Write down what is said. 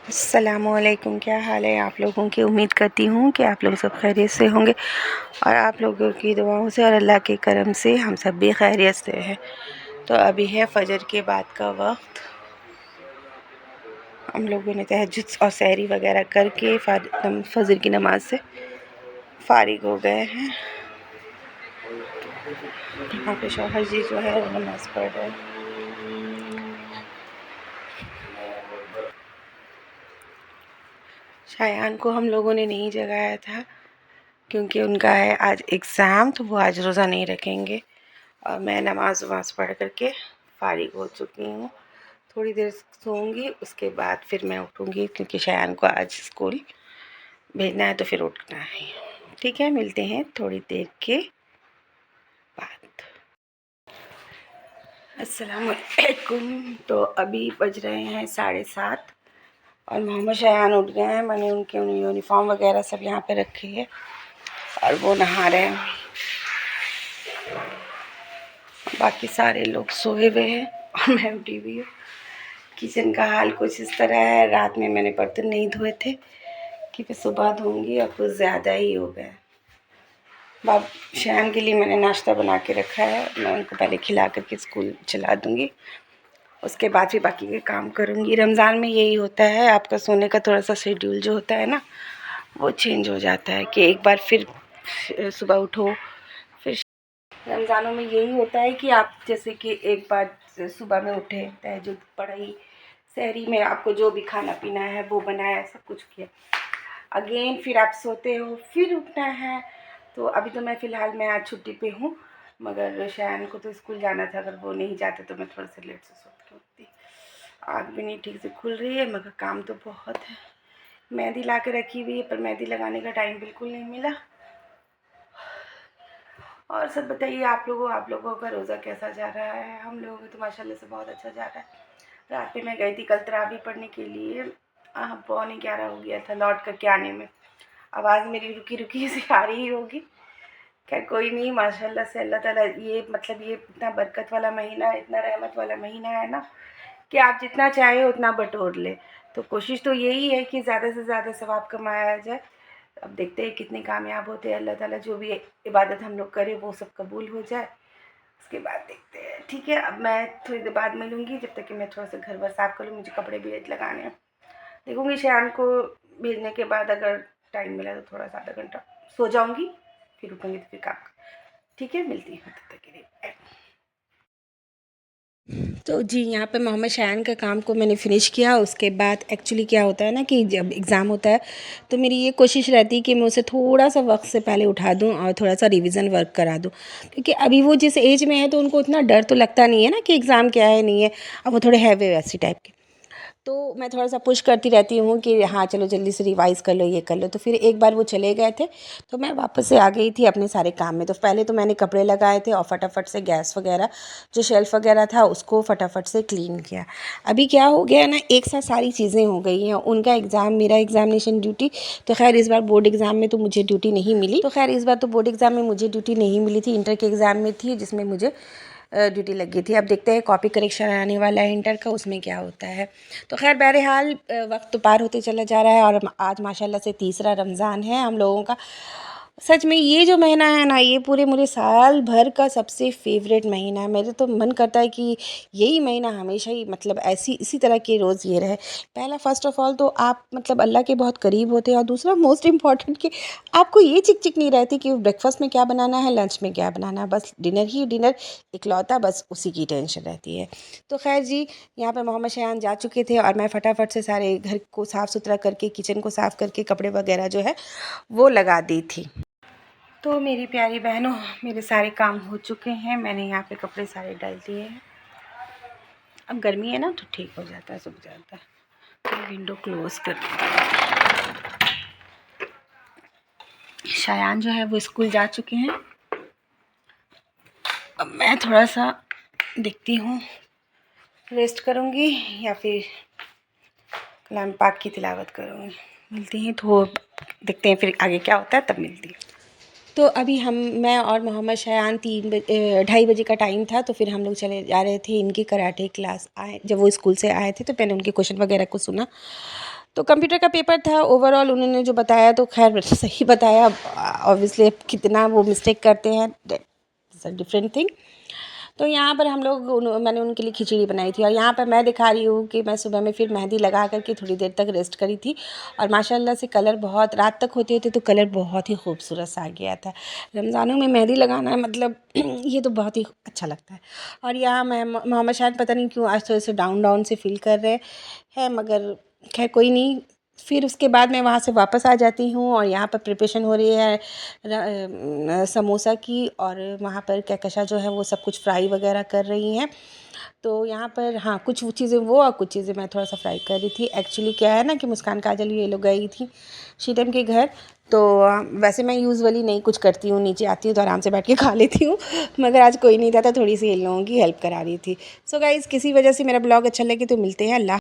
अस्सलामुअलैकुम। क्या हाल है आप लोगों की। उम्मीद करती हूँ कि आप लोग सब खैरियत से होंगे और आप लोगों की दुआओं से और अल्लाह के करम से हम सब भी खैरियत से हैं। तो अभी है फजर के बाद का वक्त। हम लोगों ने तहज्जुद और सहरी वगैरह करके फजर की नमाज से फारिग हो गए हैं। यहाँ पे शौहर जी जो है वो नमाज पढ़ रहे हैं। शायान को हम लोगों ने नहीं जगाया था क्योंकि उनका है आज एग्ज़ाम, तो वो आज रोज़ा नहीं रखेंगे और मैं नमाज वमाज पढ़ करके फारिग हो चुकी हूँ। थोड़ी देर सोऊंगी, उसके बाद फिर मैं उठूँगी क्योंकि शायान को आज स्कूल भेजना है तो फिर उठना है। ठीक है, मिलते हैं थोड़ी देर के बाद। अस्सलामुअलैकुम। तो अभी बज रहे हैं 7:30 और मोहम्मद शायान उठ गए हैं। मैंने उनके यूनिफॉर्म वगैरह सब यहाँ पे रखी है और वो नहा रहे हैं। बाकी सारे लोग सोए हुए हैं और मैं उठी हुई हूँ। किचन का हाल कुछ इस तरह है। रात में मैंने बर्तन नहीं धोए थे कि मैं सुबह धोऊंगी और कुछ ज़्यादा ही हो गया। बाब शाम के लिए मैंने नाश्ता बना के रखा है, मैं उनको पहले खिला करके स्कूल चला दूँगी, उसके बाद फिर बाकी के काम करूँगी। रमज़ान में यही होता है, आपका सोने का थोड़ा सा शेड्यूल जो होता है ना वो चेंज हो जाता है कि एक बार फिर सुबह उठो। फिर रमज़ानों में यही होता है कि आप जैसे कि एक बार सुबह में उठे, तहज्जुद पढ़ी, सहरी में आपको जो भी खाना पीना है वो बनाया, सब कुछ किया, अगेन फिर आप सोते हो, फिर उठना है। तो अभी तो मैं फ़िलहाल मैं आज छुट्टी पे हूँ, मगर शायान को तो स्कूल जाना था। अगर वो नहीं जाते तो मैं थोड़ा सा लेट से सो के उठती। आँख भी नहीं ठीक से खुल रही है मगर काम तो बहुत है। मेहंदी ला के रखी हुई है पर मेहंदी लगाने का टाइम बिल्कुल नहीं मिला। और सब बताइए आप लोगों का रोज़ा कैसा जा रहा है। हम लोगों का तो माशाल्लाह से बहुत अच्छा जा रहा है। रात में मैं गई थी कल तरावी पढ़ने के लिए, 11:15 हो गया था लौट कर के आने में। आवाज़ मेरी रुकी रुकी सी आ रही होगी। खैर कोई नहीं, माशाल्लाह से अल्लाह ताला ये इतना बरकत वाला महीना है, इतना रहमत वाला महीना है ना कि आप जितना चाहे उतना बटोर ले। तो कोशिश तो यही है कि ज़्यादा से ज़्यादा सवाब कमाया जाए। अब देखते हैं कितने कामयाब होते हैं। अल्लाह ताला जो भी इबादत हम लोग करें वो सब कबूल हो जाए, उसके बाद देखते हैं। ठीक है, अब मैं थोड़ी देर बाद मिलूँगी, जब तक कि मैं थोड़ा सा घर वर साफ़ कर लूँ। मुझे कपड़े भी लगाने हैं। देखूँगी शाम को भेजने के बाद अगर टाइम मिला तो थोड़ा सा आधा घंटा सो जाऊँगी, फिर उठूँगी तो फिर काम। ठीक है, मिलती हूँ तब तक के लिए। तो जी, यहाँ पे मोहम्मद शायान का काम को मैंने फ़िनिश किया। उसके बाद एक्चुअली क्या होता है ना कि जब एग्ज़ाम होता है तो मेरी ये कोशिश रहती है कि मैं उसे थोड़ा-सा वक़्त से पहले उठा दूँ और थोड़ा-सा रिवीज़न वर्क करा दूँ। क्योंकि अभी वो जिस एज में है तो उनको इतना डर तो लगता नहीं है ना कि एग्ज़ाम क्या है, नहीं है। अब वो थोड़े हैवी-वैसी टाइप के। तो मैं थोड़ा-सा पुश करती रहती हूँ कि हाँ, चलो जल्दी से रिवाइज़ कर लो, ये कर लो। तो फिर एक बार वो चले गए थे, तो मैं वापस से आ गई थी अपने सारे काम में। तो पहले तो मैंने कपड़े लगाए थे और फटाफट से गैस वगैरह, जो शेल्फ़ वगैरह था उसको फटाफट से क्लीन किया। अभी क्या हो गया ना, एक साथ सारी चीज़ें हो गई हैं। उनका एग्ज़ाम, मेरा एग्ज़ामिनेशन, ड्यूटी। तो ख़ैर इस बार बोर्ड एग्ज़ाम में तो मुझे ड्यूटी नहीं मिली। तो ख़ैर इस बार तो बोर्ड एग्ज़ाम में मुझे ड्यूटी नहीं मिली थी, इंटर के एग्ज़ाम में थी जिसमें मुझे ड्यूटी लगी थी। अब देखते हैं कॉपी करेक्शन आने वाला है इंटर का, उसमें क्या होता है। तो ख़ैर बहरहाल वक्त तो पार होते चला जा रहा है और आज माशाल्लाह से तीसरा रमज़ान है हम लोगों का। सच में ये जो महीना है ना, ये पूरे मेरे साल भर का सबसे फेवरेट महीना है। मेरे तो मन करता है कि यही महीना हमेशा ही मतलब ऐसी इसी तरह के रोज़ ये रहे। पहला, फर्स्ट ऑफ ऑल तो आप मतलब अल्लाह के बहुत करीब होते हैं और दूसरा मोस्ट इम्पॉर्टेंट कि आपको ये चिक नहीं रहती कि ब्रेकफास्ट में क्या बनाना है, लंच में क्या बनाना है। बस डिनर ही डिनर इकलौता, बस उसी की टेंशन रहती है। तो खैर जी, यहाँ पे मोहम्मद शायान जा चुके थे और मैं फटाफट से सारे घर को साफ़ सुथरा करके, किचन को साफ़ करके, कपड़े वगैरह जो है वो लगा दी थी। तो मेरी प्यारी बहनों, मेरे सारे काम हो चुके हैं। मैंने यहाँ पे कपड़े सारे डाल दिए हैं। अब गर्मी है ना तो ठीक हो जाता है, सूख जाता है। तो विंडो क्लोज़ कर दी। शायान जो है वो स्कूल जा चुके हैं। अब मैं थोड़ा सा देखती हूँ, रेस्ट करूँगी या फिर कलाम पाक की तिलावत करूँगी। मिलती हैं तो देखते हैं फिर आगे क्या होता है, तब मिलती हूँ। तो अभी मैं और मोहम्मद शायान 2:30 का टाइम था, तो फिर हम लोग चले जा रहे थे इनकी कराटे क्लास। आए जब वो स्कूल से आए थे तो मैंने उनके क्वेश्चन वगैरह को सुना। तो कंप्यूटर का पेपर था। ओवरऑल उन्होंने जो बताया तो खैर सही बताया। ऑब्वियसली कितना वो मिस्टेक करते हैं, दैट्स अ डिफरेंट थिंग। तो यहाँ पर हम लोग मैंने उनके लिए खिचड़ी बनाई थी, और यहाँ पर मैं दिखा रही हूँ कि मैं सुबह में फिर मेहंदी लगा करके थोड़ी देर तक रेस्ट करी थी, और माशाल्लाह से कलर बहुत रात तक होते होते तो कलर बहुत ही खूबसूरत सा आ गया था। रमज़ानों में मेहंदी लगाना मतलब ये तो बहुत ही अच्छा लगता है। और यहाँ मैं मोहम्मद शान पता नहीं क्यों आज थोड़े से डाउन डाउन से फील कर रहे हैं, मगर खैर कोई नहीं। फिर उसके बाद मैं वहाँ से वापस आ जाती हूँ, और यहाँ पर प्रिपरेशन हो रही है समोसा की, और वहाँ पर कहकशा जो है वो सब कुछ फ्राई वगैरह कर रही हैं। तो यहाँ पर हाँ, कुछ वो चीज़ें वो और कुछ चीज़ें मैं थोड़ा सा फ्राई कर रही थी। एक्चुअली क्या है ना कि मुस्कान काजल ये लोग गई थी शीतम के घर, तो वैसे मैं यूजुअली नहीं कुछ करती हूँ, नीचे आती हूँ तो आराम से बैठ के खा लेती हूँ, मगर आज कोई नहीं था तो थोड़ी सी इन लोगों की हेल्प करा रही थी। सो गाइज़, किसी वजह से मेरा ब्लॉग अच्छा लगे तो मिलते हैं। अल्लाह।